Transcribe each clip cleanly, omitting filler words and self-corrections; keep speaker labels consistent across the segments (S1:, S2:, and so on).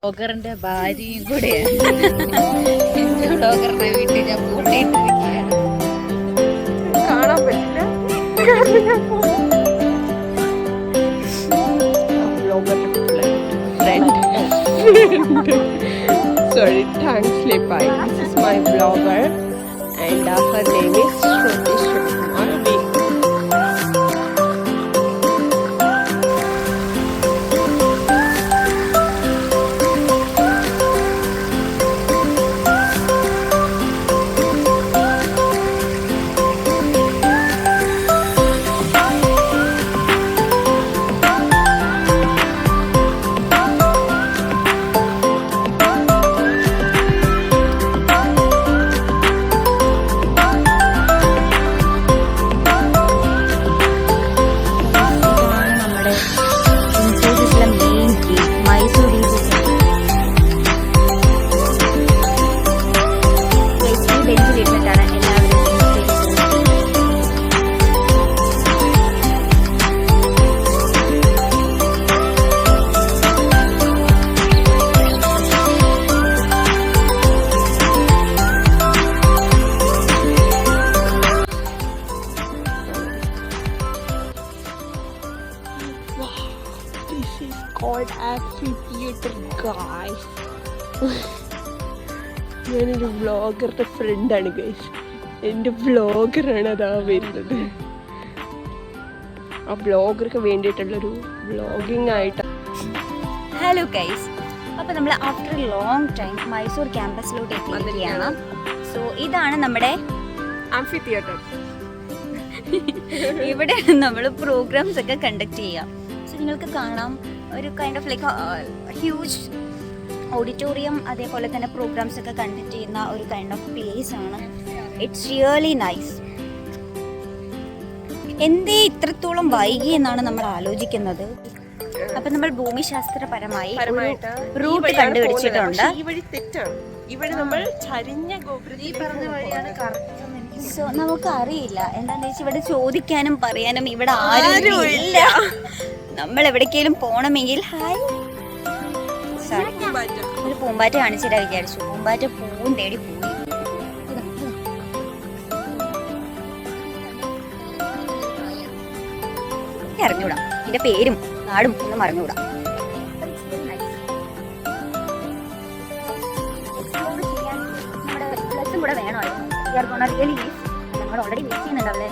S1: ബ്ലോഗറിന്റെ ഭാര്യയും കൂടെയാണ്. എന്റെ ബ്ലോഗറിന്റെ വീട്ടിൽ ഞാൻ പൂട്ടിയിട്ടിരിക്കുകയാണ്.
S2: കാണാൻ പറ്റില്ല. Sorry, thanks Lepai. This is my blogger and her name is Shruti Shrikumar B. Called amphitheater, guys. ഞാനൊരു വ്ളോഗറുടെ ഫ്രണ്ടാണ് ഗൈസ്. എൻ്റെ വ്ളോഗറാണ് അതാ വരുന്നത്. ആ വ്ളോഗർക്ക് വേണ്ടിയിട്ടുള്ളൊരു വ്ളോഗിങ് ആയിട്ട്.
S3: ഹലോ ഗൈസ്, അപ്പോൾ നമ്മൾ ആഫ്റ്റർ ലോങ് ടൈം മൈസൂർ ക്യാമ്പസിലോട്ട് എത്തിയിരിക്കുകയാണ്. സോ ഇതാണ് നമ്മുടെ
S2: ആംഫിതിയേറ്റർ.
S3: ഇവിടെ നമ്മൾ പ്രോഗ്രാംസ് ഒക്കെ കണ്ടക്ട് ചെയ്യാം. സോ നിങ്ങൾക്ക് കാണാം ഒരു kind of like huge auditorium, അതേപോലെ തന്നെ പ്രോഗ്രാംസ് ഒക്കെ കണ്ടക്ട് ചെയ്യുന്ന ഒരു കൈൻഡ് ഓഫ് പ്ലേസ് ആണ്. It's really nice. എന്തേ ഇത്രത്തോളം വൈകി എന്നാണ് നമ്മൾ ആലോചിക്കുന്നത്. അപ്പൊ നമ്മൾ ഭൂമിശാസ്ത്രപരമായി റൂട്ട് കണ്ടുപിടിച്ചിട്ടുണ്ട്.
S2: ഈ വഴി തെറ്റാണ്. ഈ വഴി നമ്മൾ ചരിഞ്ഞ
S3: സോ നമുക്ക് അറിയില്ല എന്താണെന്ന് വെച്ചാൽ ഇവിടെ ചോദിക്കാനും പറയാനും ഇവിടെ ആരും ഇല്ല. നമ്മൾ എവിടേക്കെങ്കിലും പോണമെങ്കിൽ ഹായ് ഒരു പൂമ്പാറ്റ കാണിച്ചിട്ടാ വിചാരിച്ചു. പൂമ്പാറ്റ പൂവും തേടി പോയി. അറിഞ്ഞൂടാ ഇതിന്റെ പേരും നാടും ഒന്നും അറിഞ്ഞൂടാ. നമ്മുടെ പ്ലസും കൂടെ വേണമായിരുന്നു. ഞങ്ങൾ ഓൾറെഡി മിസ് ചെയ്യുന്നുണ്ട് അവിടെ.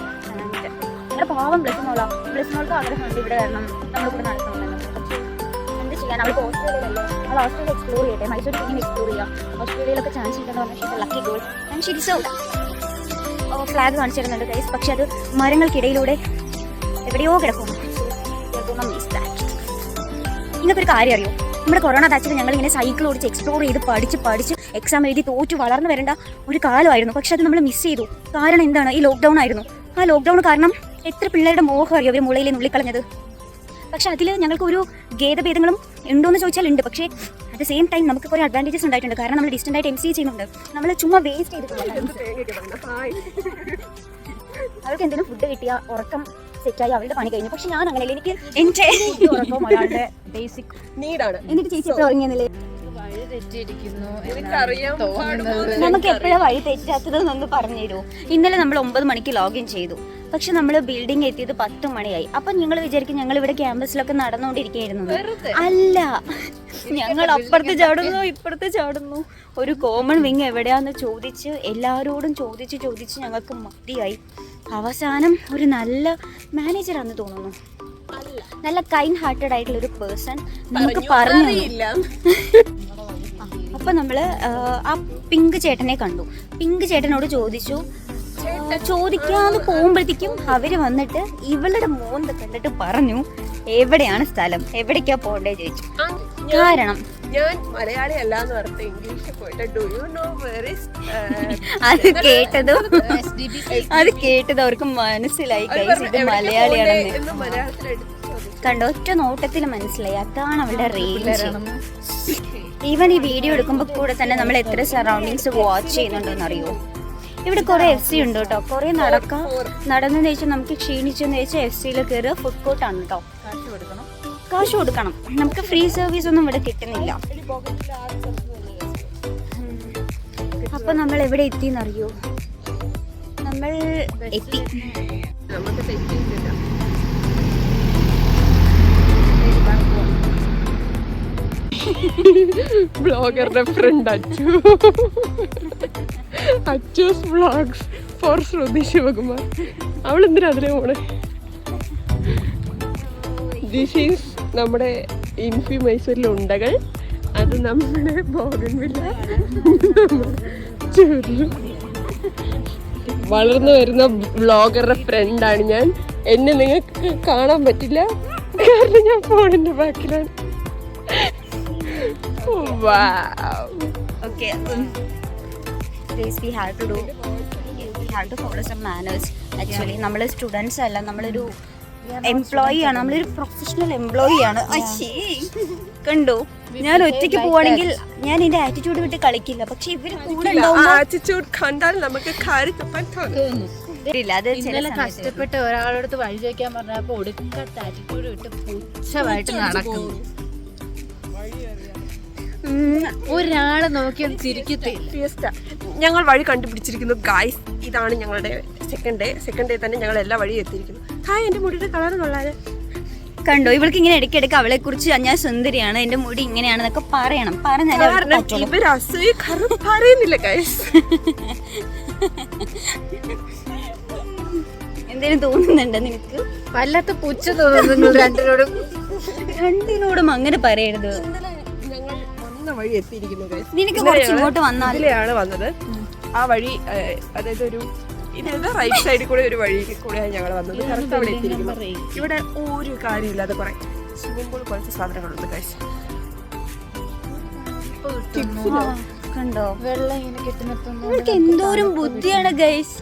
S3: ഞങ്ങളുടെ പാവം പ്ലസിനോൾക്ക് ആഗ്രഹമുണ്ട് ഇവിടെ വരണം, നമ്മൾ കൂടെ നടക്കണമെന്ന്. എന്ത് ചെയ്യാൻ, അവൾക്ക് ഓസ്ട്രേലിയയിലല്ലേ, അവൾ ഓസ്ട്രേലിയ എക്സ്പ്ലോർ ചെയ്യട്ടെ. മൈസൂർ പിന്നെ എക്സ്പ്ലോർ ചെയ്യാം. ഓസ്ട്രേലിയയിലൊക്കെ ചാൻസ് കിട്ടുന്ന പറഞ്ഞാൽ lucky goal and she deserved. Flag കാണിച്ചു തരുന്നുണ്ട് ഗൈസ്. പക്ഷെ അത് മരങ്ങൾക്കിടയിലൂടെ എവിടെയോ കിടക്കും. നിങ്ങൾക്കൊരു കാര്യം അറിയോ, നമ്മുടെ കൊറോണ ബാച്ചിൽ ഞങ്ങൾ ഇങ്ങനെ സൈക്കിൾ ഓടിച്ച് എക്സ്പ്ലോർ ചെയ്ത് പഠിച്ച് എക്സാം എഴുതി തോറ്റു വളർന്നു വരേണ്ട ഒരു കാലമായിരുന്നു. പക്ഷെ അത് നമ്മൾ മിസ് ചെയ്തു. കാരണം എന്താണ്, ഈ ലോക്ക്ഡൗൺ ആയിരുന്നു. ആ ലോക്ക്ഡൗൺ കാരണം എത്ര പിള്ളേരുടെ മോഹം അറിയോ അവർ മുളയിൽ നുള്ളിക്കളഞ്ഞത്. പക്ഷെ അതിൽ ഞങ്ങൾക്ക് ഒരു ഭേദങ്ങളും ഉണ്ടോയെന്ന് ചോദിച്ചാൽ ഉണ്ട്. പക്ഷേ അറ്റ് ദ സെയിം ടൈം നമുക്ക് കുറേ അഡ്വാൻറ്റേജസ് ഉണ്ടായിട്ടുണ്ട്. കാരണം നമ്മൾ ഡിസ്റ്റൻ്റ് ആയിട്ട് MCA ചെയ്യുന്നുണ്ട്. നമ്മൾ ചുമ്മാ വേസ്റ്റ് ചെയ്തിട്ടുണ്ട്. അവർക്ക് എന്തെങ്കിലും ഫുഡ് കിട്ടിയ ഉറക്കം സെറ്റായി അവളുടെ പണി കഴിഞ്ഞു. പക്ഷെ ഞാൻ അങ്ങനെയല്ല, എനിക്ക് എൻ്റെ ഉറക്കം ഒരാളുടെ ബേസിക് നീഡാണ്. എന്നിട്ട് ചേച്ചി എപ്പോഴും ഉറങ്ങിയെന്നില്ലേ? നമുക്ക് എപ്പോഴാണ് വഴി തെറ്റാത്തതെന്നൊന്ന് പറഞ്ഞു തരുമോ? ഇന്നലെ നമ്മൾ 9 മണിക്ക് ലോഗിൻ ചെയ്തു. പക്ഷെ നമ്മൾ ബിൽഡിംഗ് എത്തിയത് 10 മണിയായി. അപ്പം നിങ്ങൾ വിചാരിക്കും ഞങ്ങൾ ഇവിടെ ക്യാമ്പസിലൊക്കെ നടന്നുകൊണ്ടിരിക്കുകയായിരുന്നു. അല്ല, ഞങ്ങൾ അപ്പുറത്ത് ചാടുന്നു ഇപ്പുറത്ത് ചാടുന്നു. ഒരു കോമൺ വിങ് എവിടെയാന്ന് ചോദിച്ച് എല്ലാവരോടും ചോദിച്ച് ഞങ്ങൾക്ക് മതിയായി. അവസാനം ഒരു നല്ല മാനേജറാന്ന് തോന്നുന്നു, നല്ല കൈൻഡ് ഹാർട്ടഡ് ആയിട്ടുള്ള ഒരു പേഴ്സൺ നമുക്ക് പറഞ്ഞില്ല. അപ്പൊ നമ്മള് ആ പിങ്ക് ചേട്ടനെ കണ്ടു. പിങ്ക് ചേട്ടനോട് ചോദിക്കാതെ പോകുമ്പോഴത്തേക്കും അവര് വന്നിട്ട് ഇവളുടെ മോന്ത കണ്ടിട്ട് പറഞ്ഞു എവിടെയാണ് സ്ഥലം, എവിടേക്കാ പോണ്ടേ ചോദിച്ചു. കാരണം
S2: ഞാൻ മലയാളി അല്ലാന്ന് പറഞ്ഞ ഇംഗ്ലീഷിൽ പോയിട്ട് do you know where is
S3: അത് കേട്ടത് അവർക്ക് മനസ്സിലായി ഇത് മലയാളിയാണെന്ന്. കണ്ടോ, ഒറ്റ നോട്ടത്തിൽ മനസ്സിലായി. അതാണ് അവളുടെ റേഞ്ച്. ഈവൻ ഈ വീഡിയോ എടുക്കുമ്പോൾ കൂടെ തന്നെ നമ്മൾ എത്ര സറൗണ്ടിങ്സ് വാച്ച് ചെയ്യുന്നുണ്ടെന്ന് അറിയോ? ഇവിടെ കുറെ FC ഉണ്ട് കേട്ടോ. കുറെ നടന്നെന്ന് വെച്ചാൽ നമുക്ക് ക്ഷീണിച്ചെന്ന് വെച്ചാൽ FC കയറുക. ഫുഡ് കോർട്ടാണ് കേട്ടോ. കാശ് കൊടുക്കണം. നമുക്ക് ഫ്രീ സർവീസ് ഒന്നും ഇവിടെ കിട്ടുന്നില്ല. അപ്പൊ നമ്മൾ എവിടെ എത്തിയെന്നറിയോ? നമ്മൾ എത്തി.
S2: ബ്ലോഗറുടെ ഫ്രണ്ട് അച്ചൂസ് വ്ളോഗ്സ് ഫോർ ശ്രുതി ശിവകുമാർ. അവളെന്തിനാ അതിലെ പോണേ? ദിസ് ഈസ് നമ്മുടെ ഇൻഫി മൈസൂരിലെ ഉണ്ടകൾ. അത് നമ്മുടെ ബോഗൻവില്ല. വളർന്നു വരുന്ന വ്ളോഗറുടെ ഫ്രണ്ടാണ് ഞാൻ. എന്നെ നിങ്ങൾക്ക് കാണാൻ പറ്റില്ല കാരണം ഞാൻ ഫോണിന്റെ ബാക്കിലാണ്.
S3: Okay. Please, we have to follow some manners. Actually, നമ്മൾ സ്റ്റുഡൻസ് അല്ല, നമ്മളൊരു എംപ്ലോയി ആണ്. നമ്മളൊരു പ്രൊഫഷണൽ എംപ്ലോയി ആണ്. കണ്ടോ, ഞാൻ ഒറ്റയ്ക്ക് പോവാണെങ്കിൽ ഞാൻ എന്റെ ആറ്റിറ്റ്യൂഡ് വിട്ട് കളിക്കില്ല. പക്ഷെ ഇവര് കൂടെ
S2: ആറ്റിറ്റ്യൂഡ് കണ്ടാൽ നമുക്ക്
S1: കഷ്ടപ്പെട്ട് ഒരാളടുത്ത് വഴി ചോദിക്കാൻ പറഞ്ഞപ്പോ ഒടുക്കത്തെ ആറ്റിറ്റ്യൂഡ് വിട്ട് പുച്ഛമായിട്ട് നടക്കുന്നു. ഒരാളെ നോക്കി ചിരിക്കത്തില്ല.
S2: ഞങ്ങൾ വഴി കണ്ടുപിടിച്ചിരിക്കുന്നു ഗായ്സ്. ഇതാണ് ഞങ്ങളുടെ സെക്കൻഡ് ഡേ തന്നെ ഞങ്ങൾ എല്ലാ വഴിയും എത്തിയിരിക്കുന്നു. ഹായ്, എന്റെ മുടിയുടെ കളർ കൊള്ളാതെ.
S3: കണ്ടോ, ഇവൾക്ക് ഇങ്ങനെ ഇടയ്ക്കിടയ്ക്ക് അവളെ കുറിച്ച് ഞാൻ സുന്ദരിയാണ്, എന്റെ മുടി ഇങ്ങനെയാണെന്നൊക്കെ പറയണം.
S2: പറയുന്നില്ല ഗായ്സ്.
S3: എന്തേലും തോന്നുന്നുണ്ടോ നിനക്ക്?
S1: വല്ലാത്ത പുച്ഛ തോന്നുന്നു
S3: രണ്ടിനോടും അങ്ങനെ പറയരുത്.
S2: വഴി എത്തിയിരിക്കുന്നു ഗൈസ്.
S3: നിനക്ക് കുറച്ച് ഇങ്ങോട്ട്
S2: വന്നാലാണ് വന്നത്. ആ വഴി അതായത് ഒരു ഇതിന്റെ റൈറ്റ് സൈഡിൽ കൂടെ ഒരു വഴി കൂടെയാണ് ഞങ്ങൾ വന്നത്. കറക്റ്റ് അവിടെ എത്തിയിരിക്കുന്നു. ഇവിടെ ഒരു കാര്യമില്ലാതെ കുറെ സ്വിമ്മിംഗ് പൂൾ കുറച്ച് സാധനങ്ങളുണ്ട് ഗൈസ്.
S3: കണ്ടോ,
S1: വെള്ളം ഇങ്ങനെ കിട്ടുന്ന
S3: ഇവൾക്ക് എന്തോരം ബുദ്ധിയാണ് ഗൈസ്.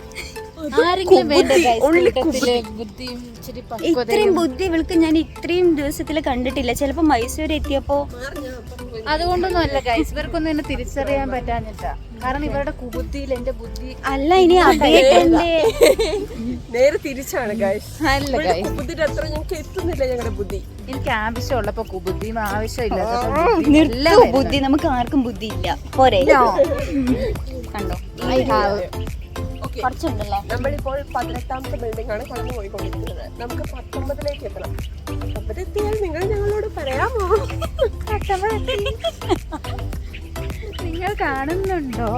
S3: ഇത്രയും ബുദ്ധി ഇവൾക്ക് ഞാൻ ഇത്രയും ദിവസത്തില് കണ്ടിട്ടില്ല. ചിലപ്പോ മൈസൂർ എത്തിയപ്പോ.
S1: അതുകൊണ്ടൊന്നും അല്ല ഗൈസ്, ഇവർക്കൊന്നും എന്നെ തിരിച്ചറിയാൻ പറ്റാഞ്ഞിട്ടാ. കാരണം ഇവരുടെ കുബുദ്ധിയിൽ എന്റെ ബുദ്ധി
S3: അല്ല. ഇനി അഭയന്റെ
S2: നേരെ തിരിച്ചാണ് ഗൈസ്.
S1: അല്ല ഗൈസ്,
S2: ബുദ്ധിയുടെ അത്ര ഞങ്ങൾക്ക് എത്തുന്നില്ല ഞങ്ങളുടെ ബുദ്ധി.
S1: എനിക്ക് ആവശ്യമുള്ളപ്പോ കുബുദ്ധിയും ആവശ്യമില്ല
S3: ബുദ്ധി. നമുക്ക് ആർക്കും ബുദ്ധി ഇല്ല. പോരെ? കണ്ടോ, കുറച്ചുണ്ടല്ലേ.
S2: നമ്മളിപ്പോൾ 18ാമത്തെ ബിൽഡിംഗ് ആണ് കടന്നു പോയിക്കൊണ്ടിരിക്കുന്നത്. നമുക്ക് 19ലേക്ക് എത്തണം. 19 എത്തിയാൽ നിങ്ങൾ ഞങ്ങളോട് പറയാമോ?
S1: നിങ്ങൾ കാണുന്നുണ്ടോ?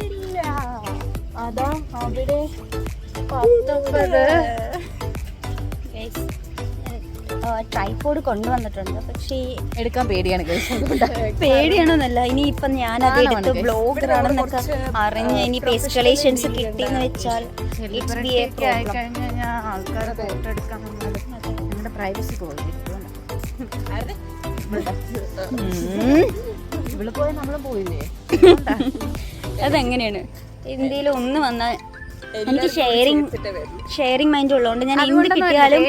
S2: ഇല്ല.
S1: അതാ അവിടെ 19.
S3: ട്രൈപോഡ് കൊണ്ടുവന്നിട്ടുണ്ട്. പക്ഷേ
S1: എടുക്കാൻ പേടിയാണ് ഗൈസ്.
S3: പേടിയാണെന്നല്ല, ഇനിയിപ്പം ഞാനത് എടുത്ത് ബ്ലോഗറാണെന്നൊക്കെ അറിഞ്ഞ് ഇനിയിപ്പോൾ എസ്കലേഷൻസ് കിട്ടിയെന്ന് വെച്ചാൽ
S1: ഞാൻ ആൾക്കാരെ ഫോട്ടോ എടുക്കാൻ നമ്മുടെ പ്രൈവസി പോയി. ഇവിടെ പോയാൽ നമ്മളും പോയില്ലേ?
S3: അതെങ്ങനെയാണ്? എന്തെങ്കിലും ഒന്ന് വന്നാൽ എനിക്ക് ഷെയറിംഗ് മൈൻഡ് ഉള്ളതുകൊണ്ട് ഞാൻ എന്ത് കിട്ടിയാലും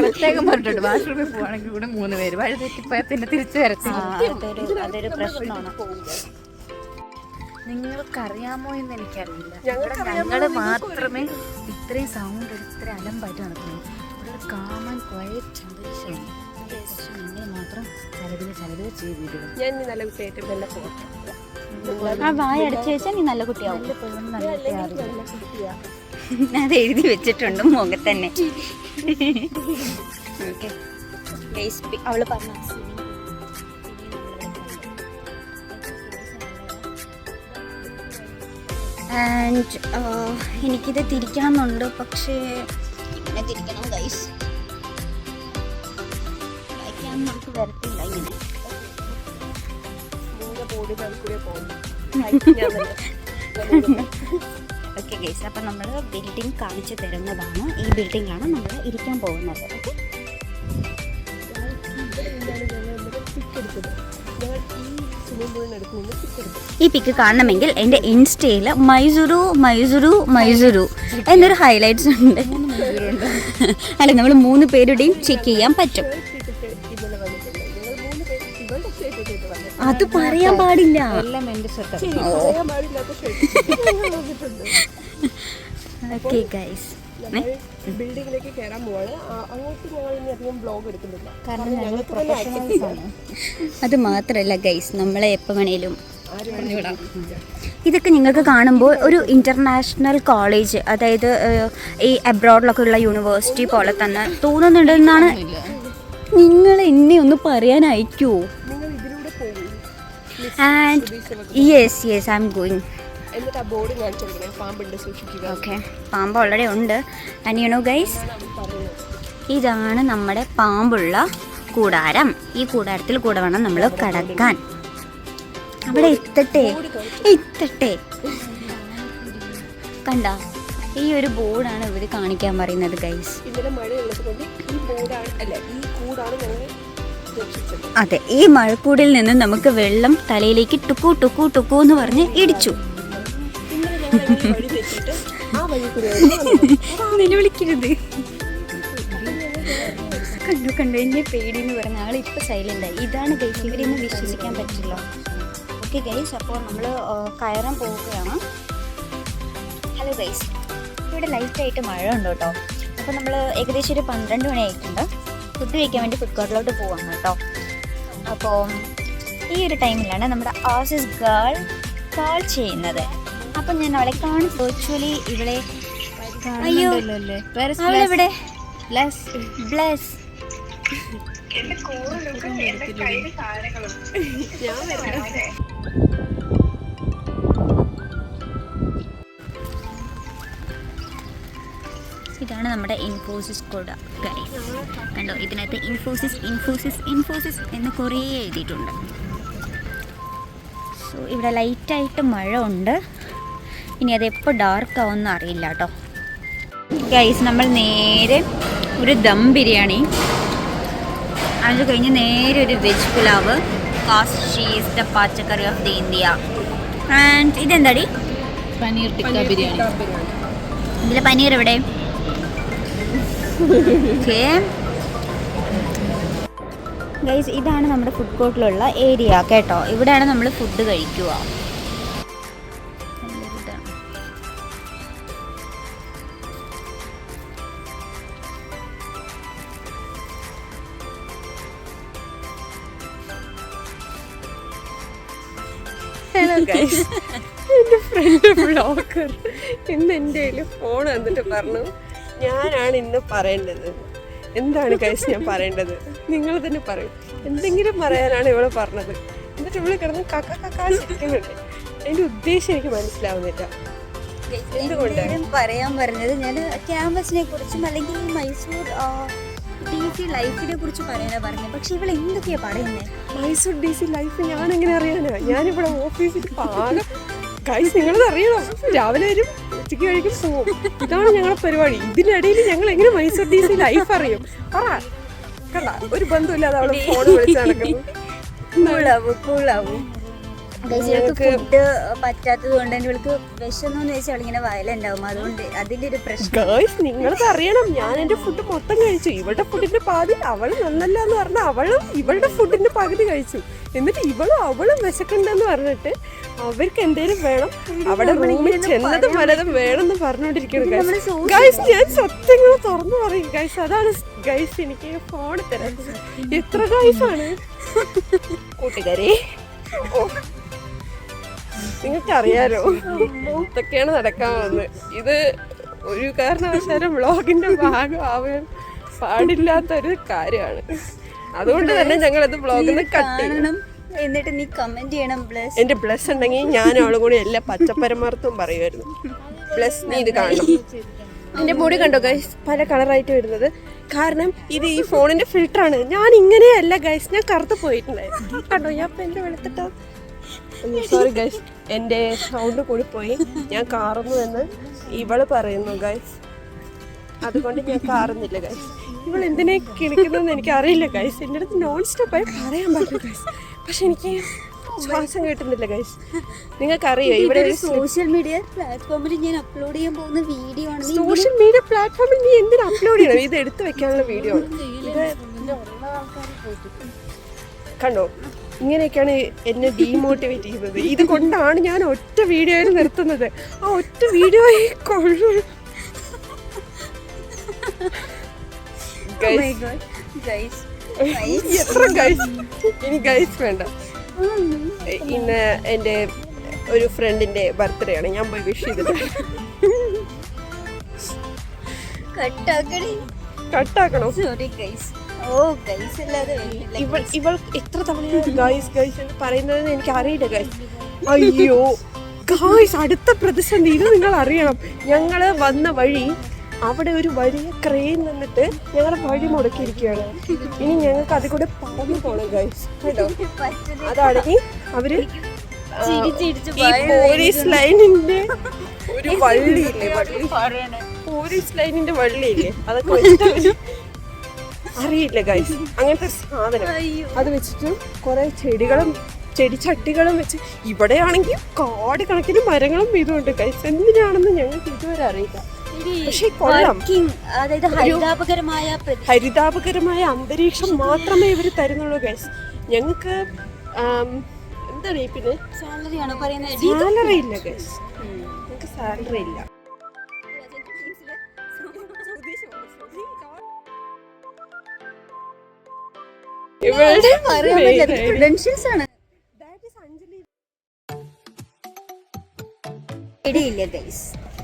S1: പ്രത്യേകം പറഞ്ഞിട്ടുണ്ട്. വാഷ്റൂമിൽ പോവാണെങ്കിൽ കൂടെ 3 പേര് വഴി തെറ്റിപ്പോയാൽ പിന്നെ തിരിച്ചു വരത്തില്ല.
S3: അതൊരു പ്രശ്നമാണ്.
S1: നിങ്ങൾക്കറിയാമോ എന്ന് എനിക്കറിയില്ല. ഞങ്ങൾ മാത്രമേ ഇത്രയും സൗണ്ട് ഇത്രയും അലമ്പായിട്ട് നടക്കുന്നു. ഇവിടെ കാമൻ ക്വയറ്റ് അന്തരീക്ഷമാണ്. നിങ്ങൾ മാത്രം ചലവില് ചെയ്തിടുക.
S2: ഞാൻ നല്ല കുട്ടിയായിട്ട് നല്ല പോകട്ടെ.
S3: ആ വായ അടച്ചു വെച്ചാൽ നീ നല്ല കുട്ടിയാവും. അത് എഴുതി വെച്ചിട്ടുണ്ട് മുഖത്ത് തന്നെ. അവള് പറഞ്ഞു ആൻഡ് എനിക്കിത് തിരിക്കണമെന്നുണ്ട്. പക്ഷേ ഇങ്ങനെ തിരിക്കണം ഗൈസ്. വായിക്കാൻ നമുക്ക് വരത്തില്ല ഇങ്ങനെ. ഓക്കെ ഗൈസ്, അപ്പം നമ്മൾ ബിൽഡിംഗ് കാണിച്ചു തരുന്നതാണ്. ഈ ബിൽഡിംഗാണ് നമ്മൾ ഇരിക്കാൻ പോകുന്നത്. ഈ പിക്ക് കാണണമെങ്കിൽ എൻ്റെ ഇൻസ്റ്റയിൽ മൈസൂരു എന്നൊരു ഹൈലൈറ്റ്സ് ഉണ്ട്. അല്ല, നമ്മൾ 3 പേരുടെയും ചെക്ക് ചെയ്യാൻ പറ്റും. അത് പറയാൻ പാടില്ല. ഓക്കെ ഗൈസ്,
S2: ബിൽഡിങ്ങിലേക്ക് കയറാൻ പോവാണ്. അങ്ങോട്ട് ഞങ്ങൾ ഇനി അധികം ബ്ലോഗ് എടുക്കുന്നില്ല.
S3: കാരണം ഞങ്ങൾ പ്രൊഫഷണൽസ് ആണ്. അത് മാത്രമല്ല ഗൈസ്, നമ്മളെ എപ്പോൾ വേണേലും ഇതൊക്കെ നിങ്ങൾക്ക് കാണുമ്പോൾ ഒരു ഇൻ്റർനാഷണൽ കോളേജ്, അതായത് ഈ അബ്രോഡിലൊക്കെ ഉള്ള യൂണിവേഴ്സിറ്റി പോലെ തന്നെ തോന്നുന്നുണ്ടെന്നാണ്. നിങ്ങൾ എന്നെ ഒന്ന് പറയാൻ അയക്കുമോ? And yes I am going.
S2: എന്നിട്ട് ആ ബോർഡ് കാണിച്ചിരിക്കണേ, പാമ്പുണ്ട് സൂക്ഷിക്കുക.
S3: ഓക്കെ, പാമ്പ് ഓൾറെഡി ഉണ്ട്. ആൻഡ് യു നോ ഗൈസ്, ഇതാണ് നമ്മുടെ പാമ്പുള്ള കൂടാരം. ഈ കൂടാരത്തിൽ കൂടെ വേണം നമ്മൾ കടക്കാൻ. അവിടെ എത്തട്ടെ കണ്ട, ഈ ഒരു ബോർഡാണ് ഇവർ കാണിക്കാൻ പറയുന്നത് ഗൈസ്.
S2: ഇന്നലെ മഴയുള്ളത് കൊണ്ട് ഈ ബോർഡാണ് അല്ല ഈ കൂടാണ് ഞങ്ങൾ രക്ഷിച്ചത്.
S3: അതെ, ഈ മഴക്കൂടിൽ നിന്ന് നമുക്ക് വെള്ളം തലയിലേക്ക് ടുക്കു ടുക്കു ടുക്കു എന്ന് പറഞ്ഞ് ഇടിച്ചു. വിളിക്കരുത്. കണ്ടു എന്നെ പേടി എന്ന് പറഞ്ഞ ആൾ ഇപ്പൊ സൈലന്റായി. ഇതാണ് ഗൈസ്, ഇവരെന്ന് വിശ്വസിക്കാൻ പറ്റില്ല. ഓക്കെ ഗൈസ്, അപ്പോൾ നമ്മൾ കയറാൻ പോവുകയാണ്. ഹലോ ഗൈസ്, ഇവിടെ ലൈറ്റായിട്ട് മഴ ഉണ്ട് കേട്ടോ. അപ്പോൾ നമ്മൾ ഏകദേശം ഒരു 12 മണി ആയിട്ടുണ്ട്. ഫുഡ് കഴിക്കാൻ വേണ്ടി ഫുഡ് കോർട്ടിലോട്ട് പോവാണ് കേട്ടോ. അപ്പോൾ ഈ ഒരു ടൈമിലാണ് നമ്മുടെ ആസിസ് ഗേൾ കോൾ ചെയ്യുന്നത്. അപ്പം ഞാൻ അവളെ കാണും. വെർച്വലി ഇവിടെ അയ്യോ അവളെവിടെ? ബ്ലസ് ഇതാണ് നമ്മുടെ ഇൻഫോസിസ് കോഡ് ഗൈസ്. കണ്ടോ, ഇതിനകത്ത് ഇൻഫോസിസ് എന്ന് കുറേ എഴുതിയിട്ടുണ്ട്. സോ ഇവിടെ ലൈറ്റായിട്ട് മഴ ഉണ്ട്. ഇനി അതെപ്പോൾ ഡാർക്ക് ആവുമെന്ന് അറിയില്ല കേട്ടോ ഗൈസ്. നമ്മൾ നേരെ ഒരു ദം ബിരിയാണി, അത് കഴിഞ്ഞ് നേരെ ഒരു veg pulao, cast cheese the പച്ചക്കറി ഓഫ് ദി ഇന്ത്യ. ആൻഡ് ഇതെന്താടി?
S1: പനീർ ടിക്ക ബിരിയാണി.
S3: ഇതിലെ പനീർ എവിടെ? ഓക്കേ ഗൈസ്, ഇതാണ് നമ്മുടെ ഫുഡ് കോർട്ടിലുള്ള ഏരിയ കേട്ടോ. ഇവിടെയാണ് നമ്മൾ ഫുഡ് കഴിക്കുക.
S2: ഹലോ ഗൈസ്, എൻ്റെ ഫ്രണ്ട് ബ്ലോഗർ ഇന്ന് എൻ്റെ കയ്യിൽ ഫോൺ വന്നിട്ട് പറഞ്ഞു ഞാനാണ് ഇന്ന് പറയേണ്ടത്. എന്താണ് ഗൈസ് ഞാൻ പറയേണ്ടത്? നിങ്ങൾ തന്നെ പറയും. എന്തെങ്കിലും പറയാനാണ് ഇവള് പറഞ്ഞത്. എന്നിട്ട് ഇവള് കിടന്ന് കക്കാശിരിക്കുന്നുണ്ട്. അതിൻ്റെ ഉദ്ദേശം എനിക്ക് മനസ്സിലാവുന്നില്ല. എന്തുകൊണ്ട്
S3: പറയാൻ പറഞ്ഞത് ഞാൻ ക്യാമ്പസിനെ കുറിച്ചും അല്ലെങ്കിൽ മൈസൂർ DC ലൈഫിനെ കുറിച്ച് പറയാനാണ് പറഞ്ഞത്. പക്ഷെ ഇവൾ എന്തൊക്കെയാ പറയുന്നത്?
S2: മൈസൂർ DC ലൈഫ് ഞാൻ എങ്ങനെ അറിയാനാ? ഞാനിവിടെ ഓഫീസിൽ പാകം ഗൈസ്, നിങ്ങളത് അറിയണം. രാവിലെ വരും, ഉച്ചയ്ക്ക് കഴിക്കും, പോവും. ഇതാണ് ഞങ്ങളുടെ പരിപാടി. ഇതിനിടയിൽ ഞങ്ങൾ എങ്ങനെ മൈസൂർ DC ലൈഫ് അറിയും? പറ. കണ്ട, ഒരു ബന്ധമില്ലാതെ അവള് ഫോൺ വിളിച്ച് നടക്കുന്നു.
S3: ഫുഡ് പറ്റാത്തത് കൊണ്ട് തന്നെ ഇവൾക്ക് വിശന്നോന്ന് ചോദിച്ചാൽ അവളിങ്ങനെ വയലുണ്ടാവും. അതുകൊണ്ട് അതിന്റെ ഒരു പ്രശ്നം.
S2: ഗൈസ്, നിങ്ങളത് അറിയണം. ഞാൻ എന്റെ ഫുഡ് മൊത്തം കഴിച്ചു. ഇവളുടെ ഫുഡിന്റെ പാതി അവള് നന്നല്ല എന്ന് പറഞ്ഞ അവളും ഇവളുടെ ഫുഡിന്റെ പകുതി കഴിച്ചു. എന്നിട്ട് അവളും വിശക്കുണ്ടെന്ന് പറഞ്ഞിട്ട് അവർക്ക് എന്തേലും വേണം, അവിടെ റൂമിൽ ചെന്നതും വലതും വേണമെന്ന് പറഞ്ഞോണ്ടിരിക്കുന്നു ഗൈസ്. ഞാൻ സത്യങ്ങൾ തുറന്നു പറയും ഗൈസ്. അതാണ് ഗൈസ് എനിക്ക് ഫോൺ തരാത്തത്. എത്ര ഗൈസാണ് കൂട്ടുകാരെ? നിങ്ങൾക്കറിയാലോ ഇതൊക്കെയാണ് നടക്കാൻ പോകുന്നത്. ഇത് ഒരു കാരണവശാലും വ്ളോഗിന്റെ ഭാഗമാവാൻ പാടില്ലാത്തൊരു കാര്യമാണ്. അതുകൊണ്ട് തന്നെ ഞങ്ങളത് വ്ളോഗിന്ന് കട്ട് ചെയ്യണം.
S3: എന്നിട്ട് നീ കമന്റ് ചെയ്യണം.
S2: എന്റെ ബ്ലസ് ഉണ്ടെങ്കിൽ ഞാൻ അവളും കൂടി എല്ലാ പച്ചപ്പരമാർത്ഥവും പറയുമായിരുന്നു. ബ്ലസ് നീ ഇത് കാണണം. എന്റെ മുടി കണ്ടോ ഗൈസ്, പല കളറായിട്ട് വരുന്നത്. കാരണം ഇത് ഈ ഫോണിന്റെ ഫിൽറ്ററാണ്. ഞാൻ ഇങ്ങനെയല്ല ഗൈസ്, ഞാൻ കറുത്ത് പോയിട്ടുണ്ടായിരുന്നു. കണ്ടോ ഞാൻ ഇപ്പം എന്റെ വെളുത്തിട്ടാ. സോറി ഗൈസ്, എൻ്റെ സൗണ്ട് കൂടി പോയി. ഞാൻ കാറുന്നു എന്ന് ഇവള് പറയുന്നു ഗൈസ്. അതുകൊണ്ട് ഞാൻ കാറുന്നില്ല ഗൈസ്. ഇവൾ എന്തിനെ കിണിക്കുന്നതെന്ന് എനിക്ക് അറിയില്ല ഗൈസ്. എൻ്റെ അടുത്ത് നോൺ സ്റ്റോപ്പായി പറയാൻ പറ്റും ഗൈസ്. പക്ഷെ എനിക്ക് ശ്വാസം കിട്ടുന്നില്ല ഗൈസ്. നിങ്ങൾക്കറിയോ ഇവിടെ
S3: സോഷ്യൽ മീഡിയ പ്ലാറ്റ്ഫോമിൽ ഞാൻ അപ്ലോഡ് ചെയ്യാൻ പോകുന്ന വീഡിയോ ആണ്.
S2: സോഷ്യൽ മീഡിയ പ്ലാറ്റ്ഫോമിൽ നീ എന്തിനാ അപ്ലോഡ് ചെയ്യണം? ഇത് എടുത്തു വെക്കാനുള്ള വീഡിയോ ആണ് ഇത്. കണ്ടോ, ഇങ്ങനെയൊക്കെയാണ് എന്നെ ഡീമോട്ടിവേറ്റ് ചെയ്യുന്നത്. ഇത് കൊണ്ടാണ് ഞാൻ ഒറ്റ വീഡിയോയിൽ നിർത്തുന്നത്. ആ ഒറ്റ വീഡിയോയിൽ ഗൈസ് എത്ര ഗൈസ് ഇനി ഗൈസ് വേണ്ട. ഇന്ന് എൻ്റെ ഒരു ഫ്രണ്ടിന്റെ ബർത്ത്ഡേ ആണ്. ഞാൻ പോയി വിഷ് ചെയ്തിട്ട് കട്ടാക്കണോ? ഇവൾ എത്ര തവണ ഗൈസ് ഗൈസ് എന്ന് പറയുന്നത് എനിക്ക് അറിയില്ല ഗൈസ്. അയ്യോ ഗൈസ്, അടുത്ത പ്രതിസന്ധി ഇത് നിങ്ങൾ അറിയണം. ഞങ്ങള് വന്ന വഴി അവിടെ ഒരു വലിയ ക്രെയിൻ നിന്നിട്ട് ഞങ്ങളുടെ വഴി മുടക്കിയിരിക്കുകയാണ്. ഇനി ഞങ്ങൾക്ക് അതിൽ കൂടെ പറന്നു പോണം ഗൈസ് കേട്ടോ. അതാണെങ്കിൽ അവര് ഈ പോലീസ് ലൈനിന്റെ ഒരു വള്ളിയില്ലേ, പോലീസ് ലൈനിന്റെ വള്ളിയില്ലേ, അതൊക്കെ വെച്ചിട്ട് അറിയില്ല ഗൈസ്, അങ്ങനത്തെ സാധനം അത് വെച്ചിട്ട് കുറെ ചെടിച്ചട്ടികളും വെച്ച് ഇവിടെയാണെങ്കിൽ കാട് കണക്കിന് മരങ്ങളും വീതമുണ്ട് ഗൈസ്. എന്തിനാണെന്ന് ഞങ്ങൾക്ക് ഇതുവരെ അറിയില്ല. പക്ഷെ കൊള്ളാം, ഹരിതാപകരമായ അന്തരീക്ഷം മാത്രമേ ഇവര് തരുന്നുള്ളൂ ഗൈസ്. ഞങ്ങൾക്ക് എന്താണ് പിന്നെ സാലറി ഇല്ല ഗൈസ്, ഞങ്ങൾക്ക് സാലറി ഇല്ല.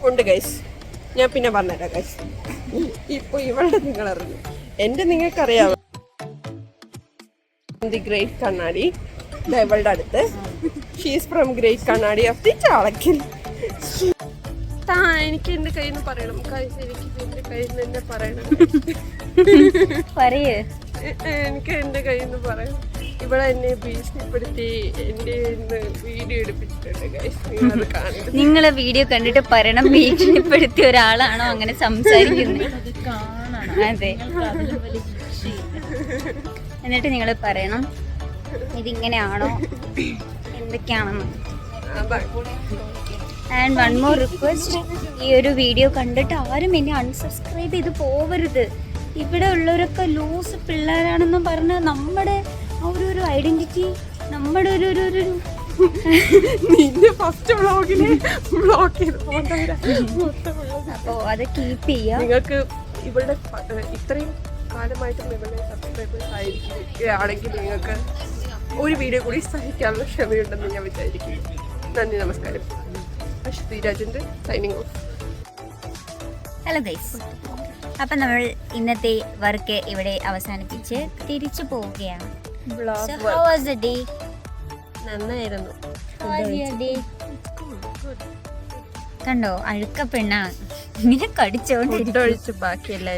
S2: ഉണ്ട് ഗൈസ്, ഞാൻ പിന്നെ പറഞ്ഞുതരാം ഗൈസ്. ഇപ്പൊ ഇവളുടെ നിങ്ങൾ അറിഞ്ഞു, എന്റെ നിങ്ങൾക്കറിയാമോ ദി ഗ്രേറ്റ് കണ്ണാടി ഇവളുടെ അടുത്ത്. ഷീസ് ഫ്രം ഗ്രേറ്റ് കണ്ണാടി ഓഫ് ദി ചാളക്കൽ. എനിക്ക് എന്റെ കയ്യിൽ നിന്ന് പറയണം ഗൈസ്, എനിക്ക് എന്റെ കയ്യിൽ നിന്ന് തന്നെ പറയണം. എനിക്ക് എന്റെ കയ്യിൽ നിന്ന് പറയണം. ഇവിടെ എന്നെ ഭീഷണിപ്പെടുത്തി എന്റെ വീഡിയോ എടുപ്പിച്ചിട്ടുണ്ട് ഗൈസ്. നിങ്ങളത് കാണുന്നത്,
S3: നിങ്ങളെ വീഡിയോ കണ്ടിട്ട് പറയണം ഭീഷണിപ്പെടുത്തിയ ഒരാളാണോ അങ്ങനെ സംസാരിക്കുന്നത്. അതെ, എന്നിട്ട് നിങ്ങൾ പറയണം ഇതിങ്ങനെയാണോ എന്തൊക്കെയാണെന്ന്. ആൻഡ് വൺ മോർ റിക്വസ്റ്റ്, ഈ ഒരു വീഡിയോ കണ്ടിട്ട് ആരും എന്നെ അൺസബ്സ്ക്രൈബ് ചെയ്ത് പോവരുത്. ഇവിടെ ഉള്ളവരൊക്കെ ലൂസ് പിള്ളേരാണെന്നും പറഞ്ഞ് നമ്മുടെ ആ ഒരു ഐഡന്റിറ്റി, നമ്മുടെ ഒരു
S2: നിന്റെ ഫസ്റ്റ് വ്ളോഗില് ബ്ലോക്ക് ചെയ്ത്
S3: അപ്പോൾ അത് കീപ്പ് ചെയ്യാം.
S2: നിങ്ങൾക്ക് ഇവളുടെ ഇത്രയും കാലമായിട്ടും ഇവളുടെ സബ്സ്ക്രൈബേഴ്സ് ആയിരിക്കുകയാണെങ്കിൽ നിങ്ങൾക്ക് ഒരു വീഡിയോ കൂടി സഹിക്കാനുള്ള ക്ഷമയുണ്ടെന്ന് ഞാൻ വിചാരിക്കുന്നു. നന്ദി, നമസ്കാരം. Aswathy Rajendran signing off.
S3: Hello guys, അപ്പം നമ്മൾ ഇന്നത്തെ വർക്ക് ഇവിടെ അവസാനിപ്പിച്ച് തിരിച്ചു പോവുകയാണ്.
S2: നന്നായിരുന്നു.
S3: കണ്ടോ, അഴുക്ക പെണ്ണാണ് ഇങ്ങനെ കടിച്ചോണ്ട്.
S2: ബാക്കിയെല്ലാം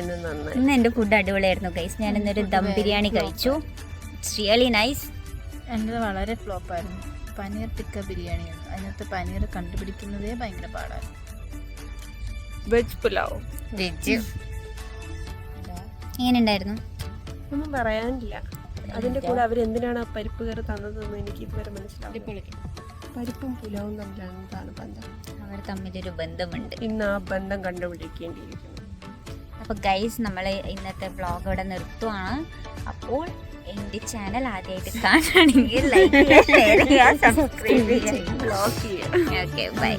S3: ഇന്ന് എൻ്റെ ഫുഡ് അടിപൊളിയായിരുന്നു ഗൈസ്. ഞാൻ ഇന്നൊരു ദം ബിരിയാണി കഴിച്ചു. It's really nice.
S1: എൻ്റെ വളരെ ഫ്ലോപ്പായിരുന്നു. പനീർ ടിക്ക ബിരിയാണിയാണ്. അതിനകത്ത് പനീർ കണ്ടുപിടിക്കുന്നതേ ഭയങ്കര പാടാണ്.
S2: വെജ് പുലാവ്,
S3: വെജ് എങ്ങനെ ഉണ്ടായിരുന്നു?
S2: ഒന്നും പറയാനില്ല. അതിന്റെ കൂടെ അവരെന്തിനാണ് ആ പരിപ്പ് കയറി തന്നതെന്ന് എനിക്ക് ഇതുവരെ മനസ്സിലാവും. പരിപ്പും പുലാവും തമ്മിലാണ് എന്താണ് ബന്ധം?
S3: അവർ തമ്മിലൊരു ബന്ധമുണ്ട്.
S2: ഇന്ന് ആ ബന്ധം കണ്ടുപിടിക്കേണ്ടിയിരിക്കുന്നു.
S3: അപ്പോൾ ഗൈസ്, നമ്മൾ ഇന്നത്തെ വ്ളോഗ് ഇവിടെ നിർത്തുവാണ്. അപ്പോൾ എൻ്റെ ചാനൽ ആദ്യമായിട്ട് കാണുകയാണെങ്കിൽ ലൈക്ക് ചെയ്യുക, ഷെയർ ചെയ്യുക, സബ്സ്ക്രൈബ് ചെയ്യുക,
S2: ബ്ലോക്ക് ചെയ്യുക.
S3: Okay, by.